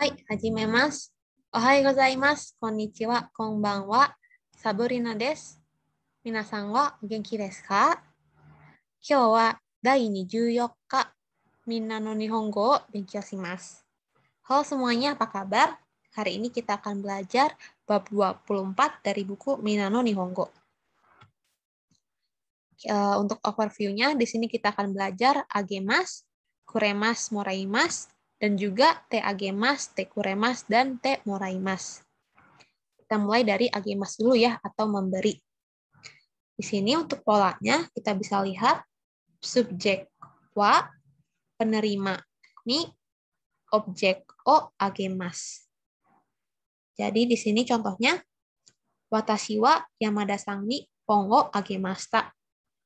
はい、はじめます。おはようございます。こんにちは、こんばんは。サブリナです。皆さんはお元気ですか？今日は第24日、みんなの日本語を勉強します. Halo semuanya, apa kabar? Hari ini kita akan belajar bab 24 dari buku Minna no Nihongo. Untuk overview-nya, di sini kita akan belajar agemasu, kuremasu, moraimasu, dan juga te agemasu, te kuremasu, dan te moraimasu. Kita mulai dari agemasu dulu ya, atau memberi. Di sini untuk polanya, kita bisa lihat subjek wa, penerima ni, objek o agemasu. Jadi di sini contohnya, watashi wa Yamada-san ni pon o agemashita.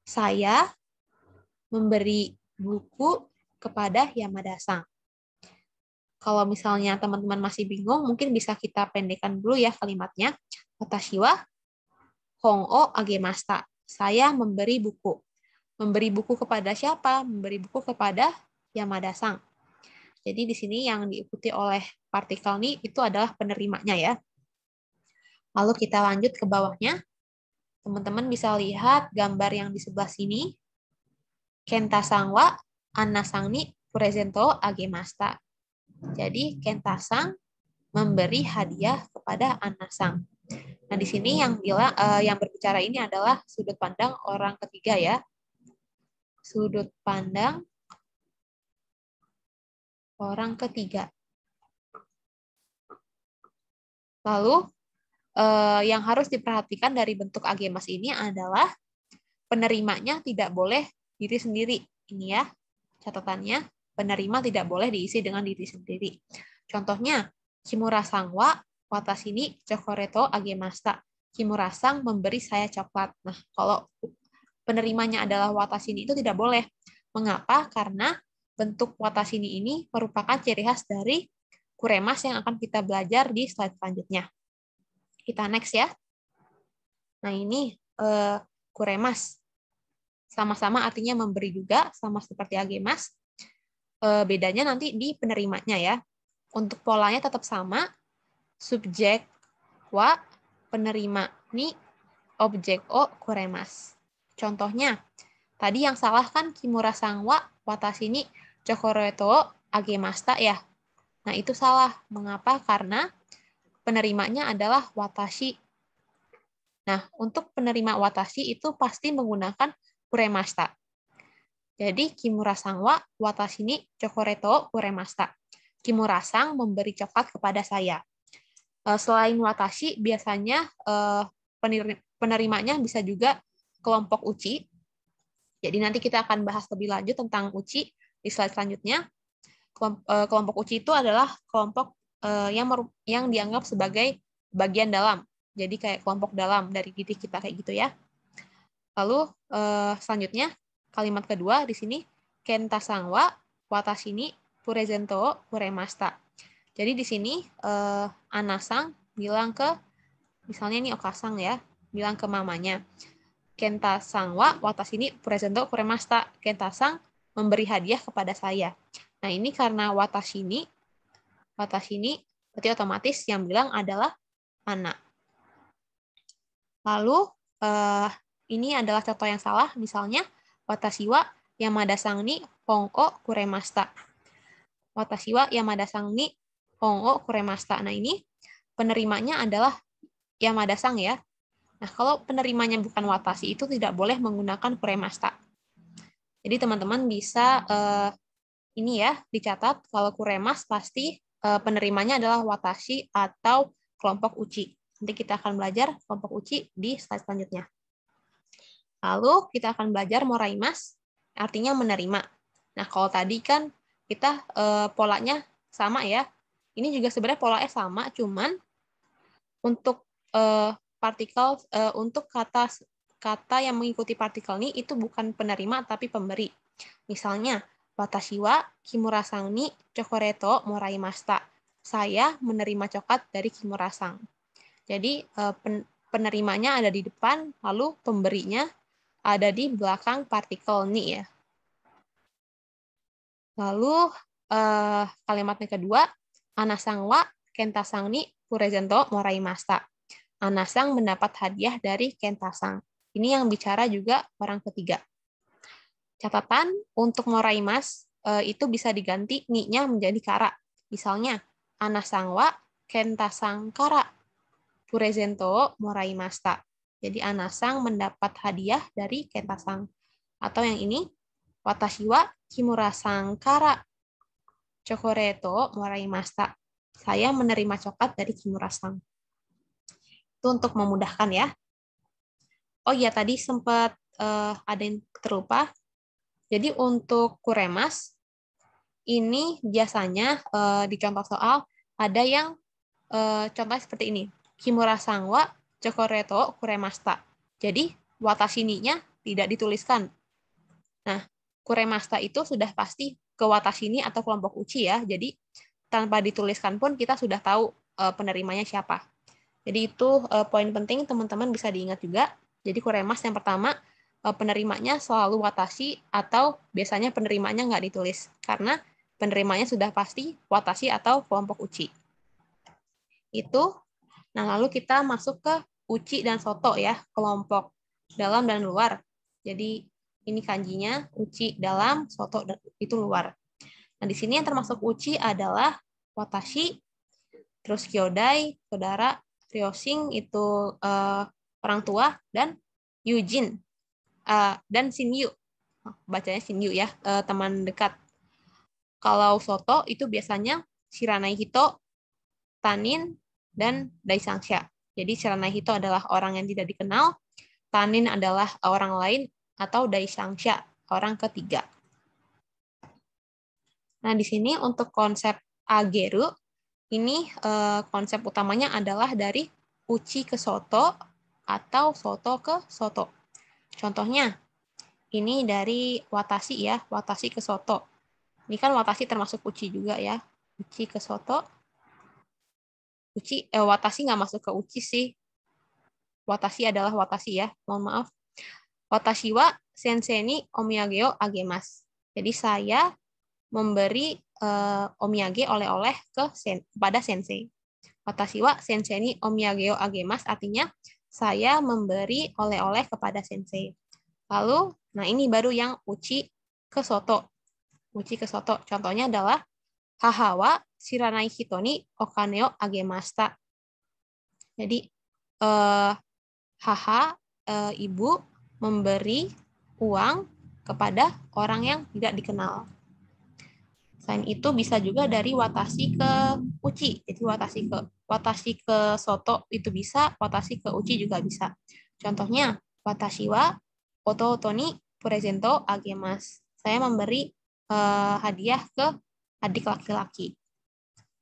Saya memberi buku kepada Yamada-san. Kalau misalnya teman-teman masih bingung, mungkin bisa kita pendekkan dulu ya kalimatnya. Watashi wa hon o agemashita. Saya memberi buku. Memberi buku kepada siapa? Memberi buku kepada Yamada-san. Jadi di sini yang diikuti oleh partikel ni itu adalah penerimanya ya. Lalu kita lanjut ke bawahnya. Teman-teman bisa lihat gambar yang di sebelah sini. Kenta-san wa Anna-san ni presento agemashita. Jadi Kenta-san memberi hadiah kepada Anna-san. Nah, di sini yang berbicara ini adalah sudut pandang orang ketiga ya. Sudut pandang orang ketiga. Lalu yang harus diperhatikan dari bentuk agemas ini adalah penerimanya tidak boleh diri sendiri. Ini ya catatannya, penerima tidak boleh diisi dengan diri sendiri. Contohnya, Kimura-san wa watashi ni chokoreto agemashita. Kimura-san memberi saya coklat. Nah, kalau penerimanya adalah watashi ni itu tidak boleh. Mengapa? Karena bentuk watashi ni ini merupakan ciri khas dari kuremasu yang akan kita belajar di slide selanjutnya. Kita next ya. Nah, ini kuremasu. Sama-sama artinya memberi juga, sama seperti agemasu. Bedanya nanti di penerimanya ya. Untuk polanya tetap sama. Subjek wa, penerima ni, objek o kuremasu. Contohnya, tadi yang salah kan Kimura-san wa watashi ni chokoreto o agemashita ya. Nah, itu salah. Mengapa? Karena penerimanya adalah watashi. Nah, untuk penerima watashi itu pasti menggunakan kuremashita. Jadi, Kimura-san wa watashi ni chokoreto o kuremashita. Kimura-san memberi coklat kepada saya. Selain watashi, biasanya penerimanya bisa juga kelompok uchi. Jadi, nanti kita akan bahas lebih lanjut tentang uchi di slide selanjutnya. Kelompok uchi itu adalah kelompok yang dianggap sebagai bagian dalam. Jadi, kayak kelompok dalam dari diri kita kayak gitu ya. Lalu selanjutnya kalimat kedua di sini Kenta-san wa watashi ni presento o kuremashita. Jadi di sini Anna-san bilang ke misalnya ini Oka-san ya, bilang ke mamanya. Kenta-san wa watashi ni presento o kuremashita. Kenta-san memberi hadiah kepada saya. Nah, ini karena watashi ni berarti otomatis yang bilang adalah Anna. Lalu ini adalah contoh yang salah, misalnya watashi wa Yamada-san ni hon o kuremashita. Watashi wa Yamada-san ni hon o kuremashita. Nah, ini penerimanya adalah Yamada-san ya. Nah, kalau penerimanya bukan watashi itu tidak boleh menggunakan kuremashita. Jadi teman-teman bisa ini ya dicatat kalau kuremas pasti penerimanya adalah watashi atau kelompok uchi. Nanti kita akan belajar kelompok uchi di slide selanjutnya. Lalu kita akan belajar moraimasu, artinya menerima. Nah, kalau tadi kan kita polanya sama ya. Ini juga sebenarnya polanya sama, cuman untuk partikel untuk kata yang mengikuti partikel ini itu bukan penerima tapi pemberi. Misalnya, watashi wa Kimura-san ni chokoreto moraimashita. Saya menerima coklat dari Kimura-san. Jadi penerimanya ada di depan, lalu pemberinya ada di belakang partikel ni ya. Lalu kalimatnya kedua, Anasang wa kentasang ni purezento moraimashita. Anasang mendapat hadiah dari kentasang. Ini yang bicara juga orang ketiga. Catatan untuk moraimas itu bisa diganti ni-nya menjadi kara. Misalnya, anasang wa kentasang kara purezento moraimashita. Jadi anasang mendapat hadiah dari kentasang. Atau yang ini, watashi wa kimura-sang kara chokoreto moraimashita. Saya menerima coklat dari Kimura-sang. Itu untuk memudahkan ya. Oh iya, tadi sempat ada yang terlupa. Jadi untuk kuremas, ini biasanya di contoh soal ada yang contohnya seperti ini. Kimura-sang wa chokoreto kuremashita. Jadi watashi ni-nya tidak dituliskan. Nah, kuremashita itu sudah pasti ke watashi ni atau kelompok uchi ya. Jadi tanpa dituliskan pun kita sudah tahu penerimanya siapa. Jadi itu poin penting teman-teman bisa diingat juga. Jadi kuremas yang pertama penerimanya selalu watashi atau biasanya penerimanya nggak ditulis karena penerimanya sudah pasti watashi atau kelompok uchi. Itu. Nah, lalu kita masuk ke uchi dan soto ya, kelompok dalam dan luar. Jadi ini kanjinya uchi dalam, soto itu luar. Nah, di sini yang termasuk uchi adalah watashi, terus kyodai, saudara, ryoshin itu orang tua, dan yujin dan shinyu. Bacanya shinyu ya, teman dekat. Kalau soto itu biasanya shiranai hito, tanin, dan daisangsha. Jadi shiranai hito adalah orang yang tidak dikenal, tanin adalah orang lain, atau daisangsha, orang ketiga. Nah, di sini untuk konsep ageru, ini konsep utamanya adalah dari uchi ke soto atau soto ke soto. Contohnya, ini dari watashi ya, watashi ke soto. Ini kan watashi termasuk uchi juga ya, uchi ke soto. Watashi nggak masuk ke uchi sih. Watashi adalah watashi ya, mohon maaf. Watashi wa sensei ni omiyage o agemasu. Jadi saya memberi omiyage oleh-oleh kepada sensei. Watashi wa sensei ni omiyage o agemasu artinya saya memberi oleh-oleh kepada sensei. Lalu, nah ini baru yang uchi ke soto. Uchi ke soto. Contohnya adalah haha wa shiranai hito ni okane o agemashita. Jadi haha ibu memberi uang kepada orang yang tidak dikenal. Selain itu bisa juga dari watashi ke uchi. Jadi watashi ke soto itu bisa, watashi ke uchi juga bisa. Contohnya, watashi wa ototo ni purezento agemasu. Saya memberi hadiah ke adik laki-laki.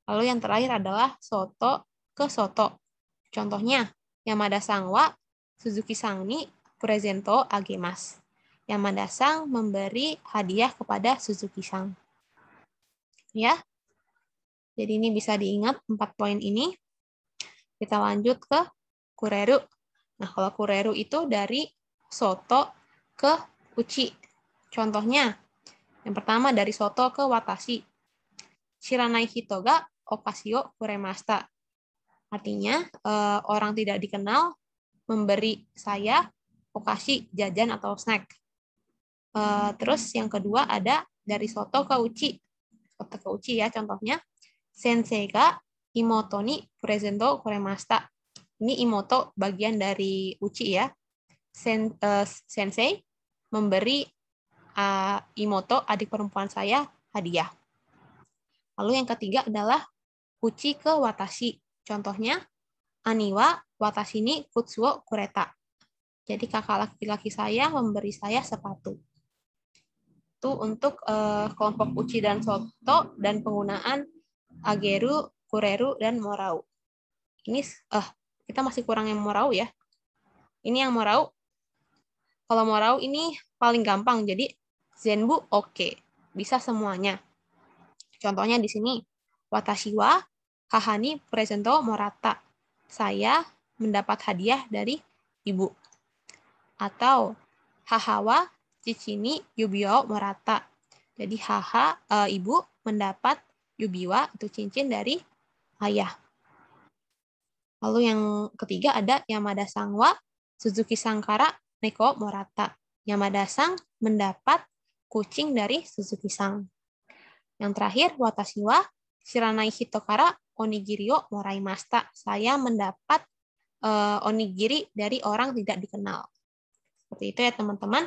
Lalu yang terakhir adalah soto ke soto. Contohnya, Yamada-san wa Suzuki-san ni purezento agemasu. Yamada-san memberi hadiah kepada Suzuki-san. Ya, jadi ini bisa diingat 4 poin ini. Kita lanjut ke kureru. Nah, kalau kureru itu dari soto ke uchi. Contohnya, yang pertama dari soto ke watashi. Shiranai hito ga okashi o kuremashita. Artinya, orang tidak dikenal memberi saya okashi, jajan atau snack. Terus yang kedua ada dari soto ke uchi. Soto ke uchi ya, contohnya. Sensei ga imoto ni purezento kuremashita. Ini imoto bagian dari uchi ya. Sensei memberi imoto, adik perempuan saya, hadiah. Lalu yang ketiga adalah uchi ke watashi. Contohnya, ani wa watashi ni futsu o kureta. Jadi kakak laki-laki saya memberi saya sepatu. Itu untuk kelompok uchi dan soto dan penggunaan ageru, kureru, dan morau. Ini kita masih kurang yang morau ya. Ini yang morau. Kalau morau ini paling gampang, jadi zenbu oke. Bisa semuanya. Contohnya di sini, watashi wa haha ni purezento morata. Saya mendapat hadiah dari ibu. Atau haha wa chichi ni yubi o morata. Jadi haha ibu mendapat Yubiwa itu cincin dari ayah. Lalu yang ketiga ada Yamada Sangwa, Suzuki Sankara, Neko Morata. Yamada Sang mendapat kucing dari Suzuki Sang. Yang terakhir, Watashi wa Shiranai Hitokara Onigiri o moraimashita. Saya mendapat onigiri dari orang tidak dikenal. Seperti itu ya teman-teman.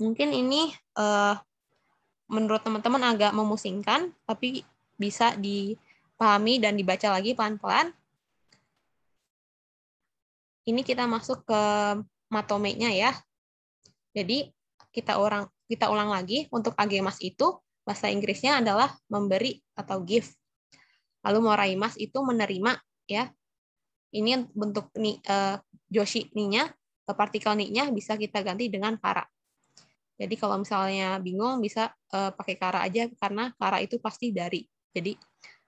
Mungkin ini menurut teman-teman agak memusingkan, tapi bisa dipahami dan dibaca lagi pelan-pelan. Ini kita masuk ke matome-nya ya. Jadi kita ulang lagi. Untuk agemas itu bahasa Inggrisnya adalah memberi atau give. Lalu moraimas itu menerima ya. Ini bentuk joshi ni-nya, partikel ni-nya bisa kita ganti dengan kara. Jadi kalau misalnya bingung bisa pakai kara aja karena kara itu pasti dari. Jadi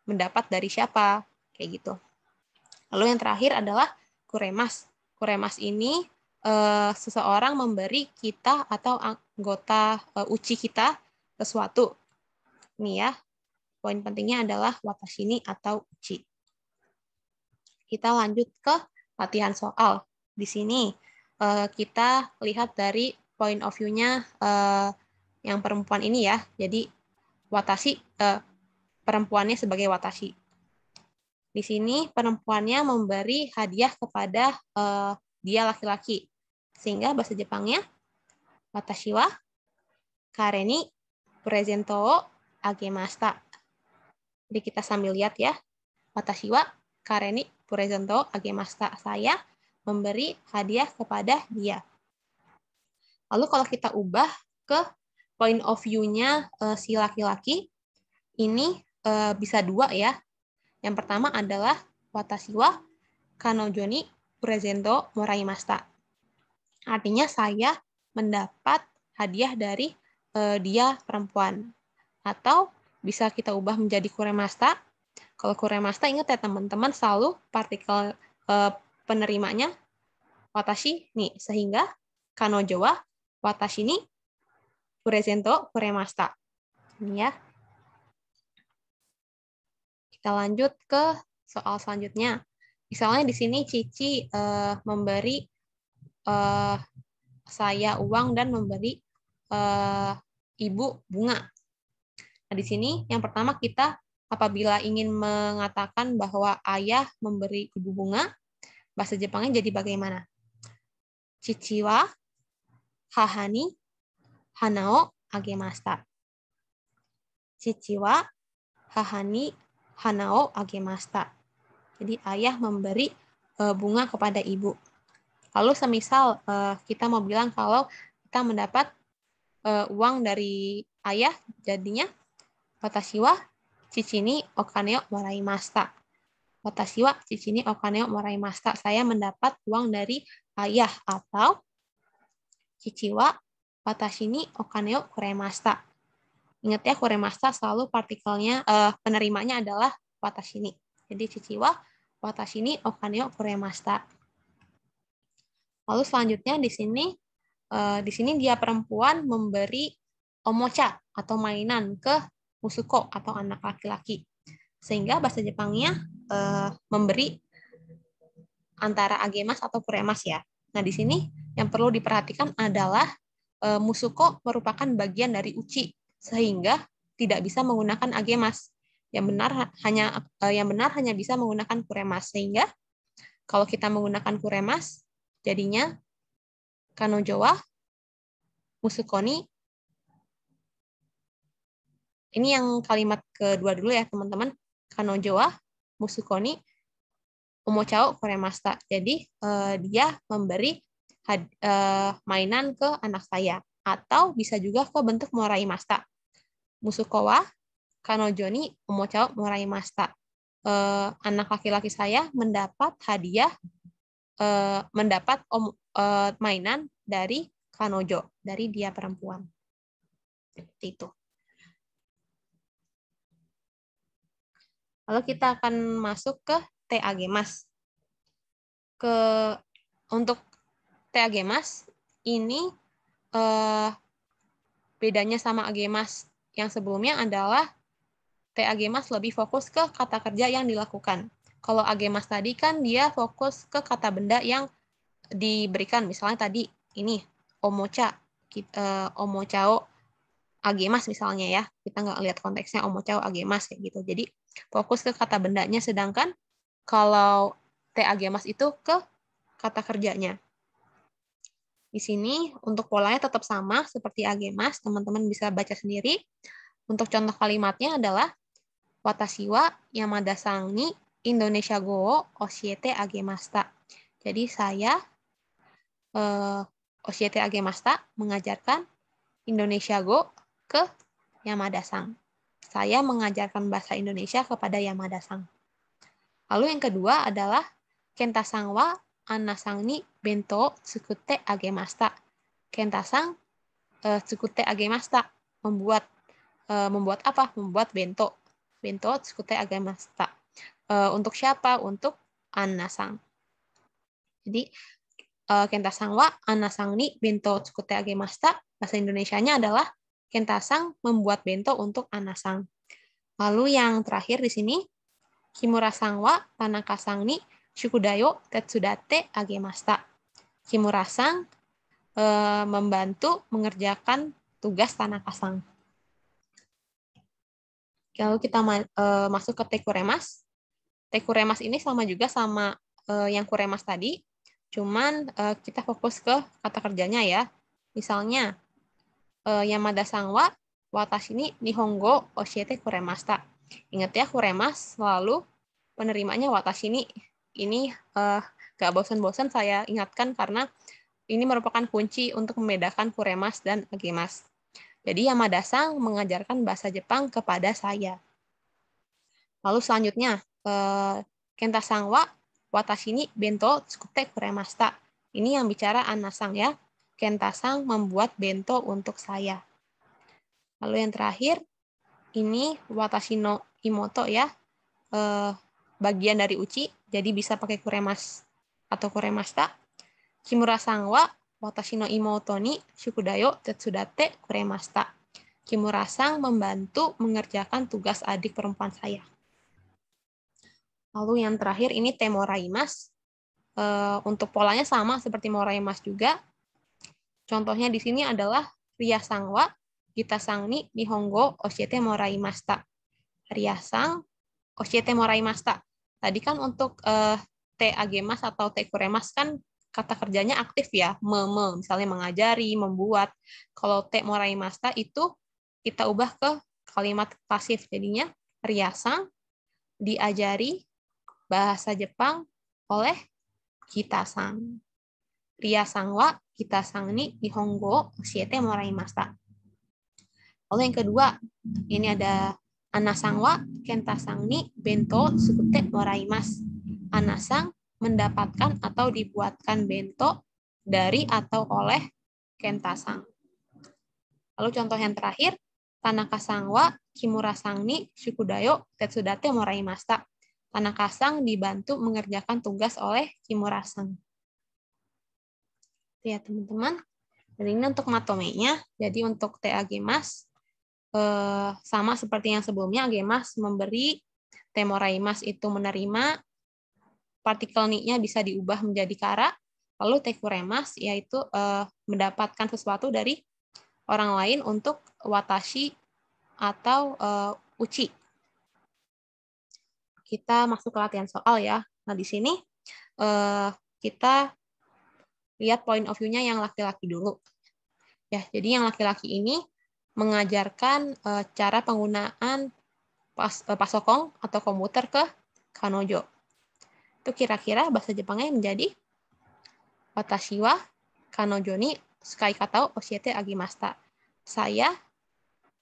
mendapat dari siapa kayak gitu. Lalu yang terakhir adalah kuremas. Kuremas ini seseorang memberi kita atau anggota uchi kita sesuatu. Ini ya. Poin pentingnya adalah watashi ni atau uchi. Kita lanjut ke latihan soal. Di sini kita lihat dari point of view-nya yang perempuan ini ya. Jadi watashi, perempuannya sebagai watashi. Di sini perempuannya memberi hadiah kepada dia laki-laki. Sehingga bahasa Jepangnya watashi wa kare ni presento o agemashita. Jadi kita sambil lihat ya. Watashi wa kare ni presento o agemashita. Saya memberi hadiah kepada dia. Lalu kalau kita ubah ke point of view-nya si laki-laki, ini bisa dua ya. Yang pertama adalah watashi wa kanojo ni presento moraimashita. Artinya saya mendapat hadiah dari dia perempuan. Atau bisa kita ubah menjadi kuremashita. Kalau kuremashita ingat ya teman-teman selalu partikel penerimanya watashi ni, sehingga kanojo wa watashi ni presento kuremashita. Ini ya. Kita lanjut ke soal selanjutnya. Misalnya di sini Cici memberi saya uang dan memberi ibu bunga. Nah, di sini yang pertama kita apabila ingin mengatakan bahwa ayah memberi ibu bunga, bahasa Jepangnya jadi bagaimana? Cici wa haha ni hana o agemashita. Cici wa haha ni hana o agemashita. Jadi ayah memberi bunga kepada ibu. Lalu semisal kita mau bilang kalau kita mendapat uang dari ayah, jadinya watashi wa cici ni okane o moraimashita. Watashi wa cici ni okane o moraimashita. Saya mendapat uang dari ayah, atau cici wa watashi ni okane o kuremashita. Ingat ya, kuremashita selalu partikelnya penerimanya adalah watashi ni. Jadi cici wa watashi ni okane o kuremashita. Lalu selanjutnya di sini dia perempuan memberi omocha atau mainan ke musuko atau anak laki-laki. Sehingga bahasa Jepangnya memberi antara agemas atau kuremas ya. Nah, di sini yang perlu diperhatikan adalah musuko merupakan bagian dari uchi, sehingga tidak bisa menggunakan agemas. Yang benar hanya bisa menggunakan kuremas. Sehingga kalau kita menggunakan kuremas, jadinya kanojo wa musuko ni. Ini yang kalimat kedua dulu ya teman-teman. Kanojo wa musuko ni omocha o kuremashita. Jadi dia memberi mainan ke anak saya. Atau bisa juga ke bentuk moraimashita. Musuko wa kanojo ni omocha o moraimashita. Anak laki-laki saya mendapat hadiah, mendapat mainan dari kanojo, dari dia perempuan. Seperti itu. Lalu kita akan masuk ke te agemas. Untuk te agemas ini bedanya sama agemas yang sebelumnya adalah Te agemas lebih fokus ke kata kerja yang dilakukan. Kalau agemas tadi kan dia fokus ke kata benda yang diberikan. Misalnya tadi ini omocha, omocao agemas misalnya ya. Kita nggak lihat konteksnya omocao agemas kayak gitu. Jadi fokus ke kata bendanya, sedangkan kalau te agemas itu ke kata kerjanya. Di sini untuk polanya tetap sama seperti agemas, teman-teman bisa baca sendiri. Untuk contoh kalimatnya adalah Watashi wa Yamada Sang ni Indonesia go o oshiete agemashita. Jadi saya oshiete agemashita mengajarkan Indonesia go ke Yamada Sang. Saya mengajarkan bahasa Indonesia kepada Yamada Sang. Lalu yang kedua adalah Kenta Sang wa Anna Sang ni bento tsukute agemashita. Kenta Sang tsukute agemashita, membuat apa? Membuat bento. Bento tsukute agemashita. Untuk siapa? Untuk Anna Sang. Jadi Kenta Sang wa Anna Sang ni bento tsukute agemashita. Bahasa Indonesianya adalah Kenta Sang membuat bento untuk Anna Sang. Lalu yang terakhir di sini Kimura Sang wa Tanaka Sang ni shukudayo tetsudate agemashita. Kimura Sang membantu mengerjakan tugas Tanaka Sang. Lalu kita masuk ke tekuremas. Tekuremas ini sama juga sama yang kuremas tadi, cuman kita fokus ke kata kerjanya ya. Misalnya, Yamada Sang wa watashi ni nihongo oshiete kuremashita. Ingat ya, kuremas selalu penerimanya watashi ni. Ini gak bosan-bosan saya ingatkan karena ini merupakan kunci untuk membedakan kuremas dan agemas. Jadi Yamada Sang mengajarkan bahasa Jepang kepada saya. Lalu selanjutnya, Kenta Sang wa watashi ni bento tsukute kuremashita. Ini yang bicara Anna Sang ya. Kenta Sang membuat bento untuk saya. Lalu yang terakhir, ini watashi no imoto ya. Bagian dari uchi, jadi bisa pakai kuremas atau kuremashita. Kimura Sang wa watashi no imoto ni shukudayo tetsudate kuremashita. Kimura Sang membantu mengerjakan tugas adik perempuan saya. Lalu yang terakhir ini te moraimasu. Untuk polanya sama seperti moraimasu juga. Contohnya di sini adalah Ria Sang wa Gita Sang ni nihongo oshiete moraimashita. Ria Sang oshiete moraimashita. Tadi kan untuk te agemas atau te kuremas kan kata kerjanya aktif ya, misalnya mengajari, membuat. Kalau te moraimashita itu kita ubah ke kalimat pasif, jadinya Ria Sang diajari bahasa Jepang oleh Gita Sang. Ria Sang wa Gita Sang ni nihongo oshiete moraimashita. Lalu yang kedua, ini ada Anna Sang wa Kenta Sang ni bento tsukute moraimasu. Anna Sang mendapatkan atau dibuatkan bento dari atau oleh Kenta Sang. Lalu contoh yang terakhir, Tanaka Sang wa Kimura Sang ni shukudayo tetsudate moraimashita. Tanaka Sang dibantu mengerjakan tugas oleh Kimura Sang. Ya teman-teman, dan ini untuk matomenya. Jadi untuk te agemas sama seperti yang sebelumnya, agemas memberi, te moraimasu itu menerima, partikel ni-nya bisa diubah menjadi kara, lalu te kuremas yaitu mendapatkan sesuatu dari orang lain untuk watashi atau uchi. Kita masuk ke latihan soal ya. Nah di sini kita lihat point of view-nya yang laki-laki dulu. Ya, jadi yang laki-laki ini mengajarkan cara penggunaan pasokong atau komputer ke kanojo. Itu kira-kira bahasa Jepangnya menjadi watashi wa kanojo ni sukai kata o oshiete agemashita. Saya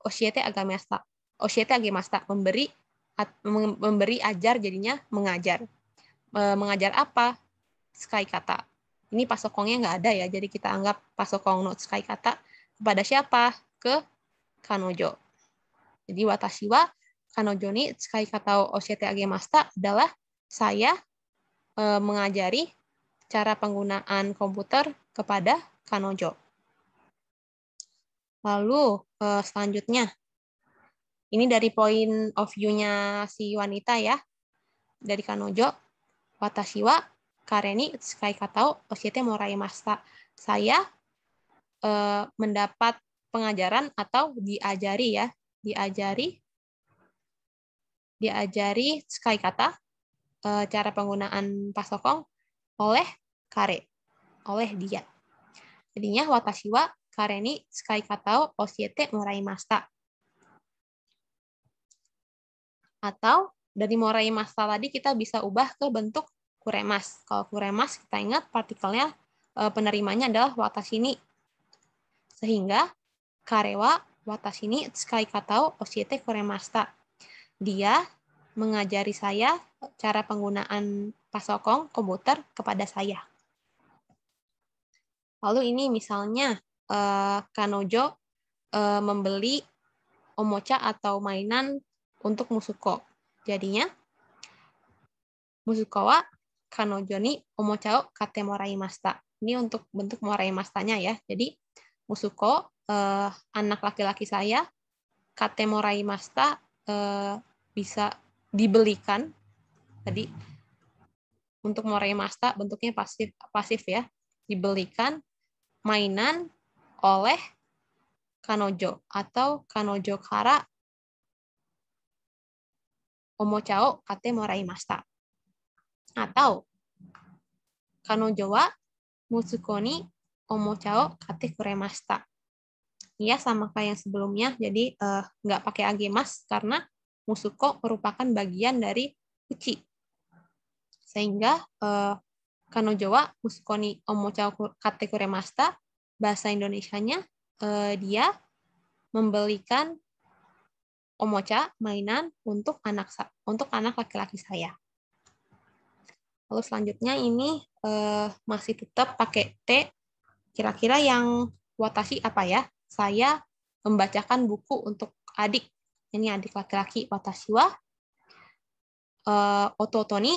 oshiete agemashita. Oshiete agemashita, memberi ajar jadinya mengajar. Mengajar apa? Sukai kata. Ini pasokongnya nggak ada ya, jadi kita anggap pasokong no sukai kata kepada siapa? Ke kanojo. Jadi watashi wa kanojo ni sukai kata o oshiete agemashita adalah saya mengajari cara penggunaan komputer kepada kanojo. Lalu selanjutnya, Ini dari point of view-nya si wanita ya. Dari Kanojo, watashi wa kare ni tsukai kata o oshiete moraimashita. Saya mendapat pengajaran atau diajari ya. Diajari tsukai kata, cara penggunaan pasokong oleh kare, oleh dia. Jadinya watashi wa kare ni tsukai kata o oshiete moraimashita. Atau dari moraimashita tadi kita bisa ubah ke bentuk kuremas. Kalau kuremas kita ingat partikelnya penerimanya adalah watashi ni. Sehingga kare wa watashi ni tsukai kata o oshiete kuremashita. Dia mengajari saya cara penggunaan pasokong komputer kepada saya. Lalu ini misalnya Kanojo membeli omocha atau mainan untuk Musuko. Jadinya Musuko wa Kanojo ni omocha o kate moraimashita. Ini untuk bentuk moraimashita-nya ya. Jadi Musuko, anak laki-laki saya, kate moraimashita, bisa dibelikan. Tadi untuk moraimashita bentuknya pasif ya. Dibelikan mainan oleh Kanojo atau Kanojo kara omocha o kate moraimashita. Atau Kanojo wa Musuko ni omocha o kate kuremashita. Ya, sama kayak yang sebelumnya. Jadi nggak pakai agemas karena Musuko merupakan bagian dari uchi. Sehingga Kanojo wa Musuko ni omocha o kate kuremashita, bahasa Indonesianya dia membelikan omocha, mainan untuk anak laki-laki saya. Lalu selanjutnya ini masih tetap pakai T. Kira-kira yang watashi apa ya? Saya membacakan buku untuk adik. Ini adik laki-laki. Watashi wa ototo ni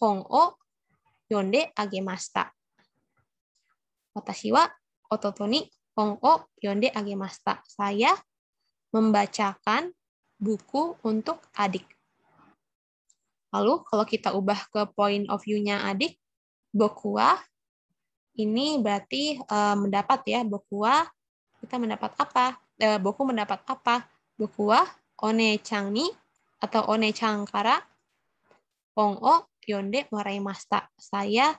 hon o yonde agemashita. Watashi wa ototo ni hon o yonde agemashita. Saya membacakan buku untuk adik. Lalu kalau kita ubah ke point of view-nya adik, boku wa ini berarti mendapat ya. Boku wa kita mendapat apa? Boku mendapat apa? Boku wa one-chan ni atau one-chan kara hon o yonde moraimashita. Saya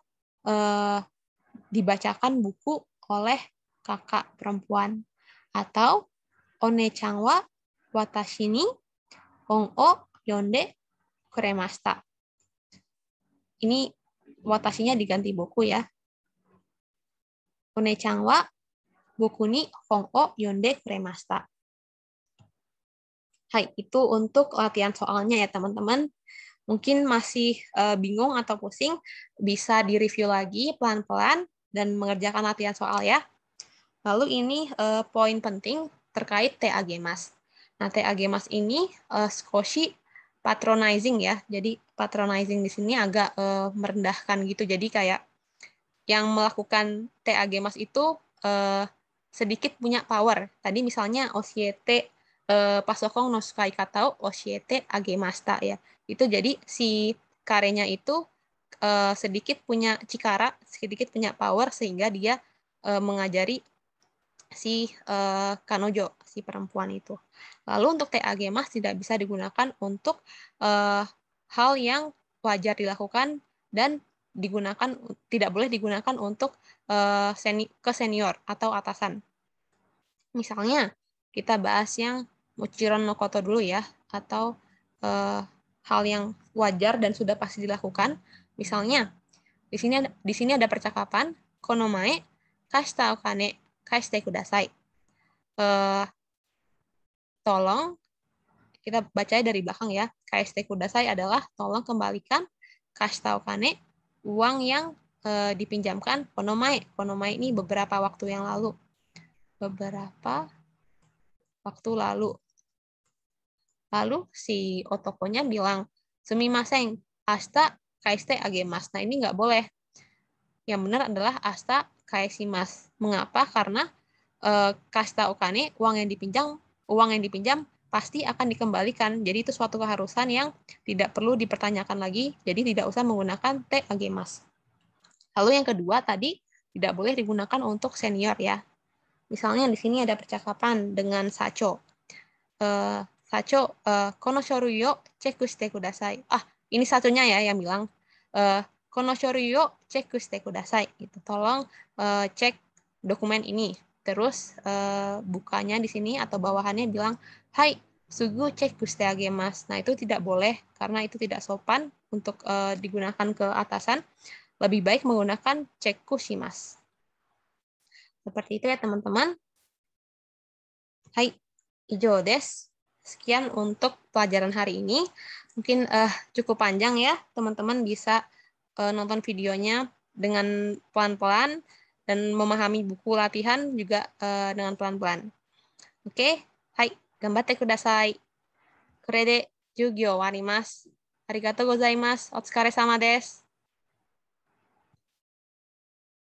dibacakan buku oleh kakak perempuan. Atau one-chan wa watashi ni hon o yonde kuremashita. Ini watashinya diganti boku ya. One-chan wa boku ni hon o yonde kuremashita. Hai, itu untuk latihan soalnya ya teman-teman. Mungkin masih bingung atau pusing, bisa direview lagi pelan-pelan dan mengerjakan latihan soal ya. Lalu ini poin penting terkait te agemas. Nah, te agemas ini skoshi patronizing ya. Jadi patronizing di sini agak merendahkan gitu. Jadi kayak yang melakukan te agemas itu sedikit punya power. Tadi misalnya oshiete pasokong no tsukai kata o oshiete agemashita ya. Itu jadi si karenya itu sedikit punya cikara, sedikit punya power sehingga dia mengajari si Kanojo, si perempuan itu. Lalu untuk te agemas tidak bisa digunakan untuk hal yang wajar dilakukan dan tidak boleh digunakan untuk ke senior atau atasan. Misalnya kita bahas yang Muchiron no koto dulu ya, atau hal yang wajar dan sudah pasti dilakukan. Misalnya di sini ada percakapan kono mae kashita o kane kashite kudasai. Tolong, kita bacanya dari belakang ya. Kashite kudasai adalah tolong kembalikan, kashita o kane uang yang dipinjamkan kono mae. Kono mae ini beberapa waktu yang lalu. Beberapa waktu lalu. Lalu si otokonya bilang, sumimasen, asta kaiste agemas. Nah, ini nggak boleh. Yang benar adalah asta kaesimas. Mengapa? Karena kashita o kane, uang yang dipinjam pasti akan dikembalikan. Jadi itu suatu keharusan yang tidak perlu dipertanyakan lagi, jadi tidak usah menggunakan te agemasu. Lalu yang kedua tadi tidak boleh digunakan untuk senior ya. Misalnya di sini ada percakapan dengan Sacho. Sacho, kono shorui yo check shite kudasai. Ini Sachonya ya yang bilang, kono shorui yo check shite kudasai. Gitu. Tolong cek dokumen ini. Terus bukanya di sini atau bawahannya bilang, hai, sugu cek shite agemasu. Nah, itu tidak boleh karena itu tidak sopan untuk digunakan ke atasan. Lebih baik menggunakan cekku shimasu. Seperti itu ya teman-teman. Hai, ijo desu. Sekian untuk pelajaran hari ini. Mungkin cukup panjang ya, teman-teman bisa nonton videonya dengan pelan-pelan dan memahami buku latihan juga dengan pelan-pelan. Oke, hai, gambatte kudasai. Kore de jugyo warimasu. Arigatou gozaimasu. Otsukare sama desu.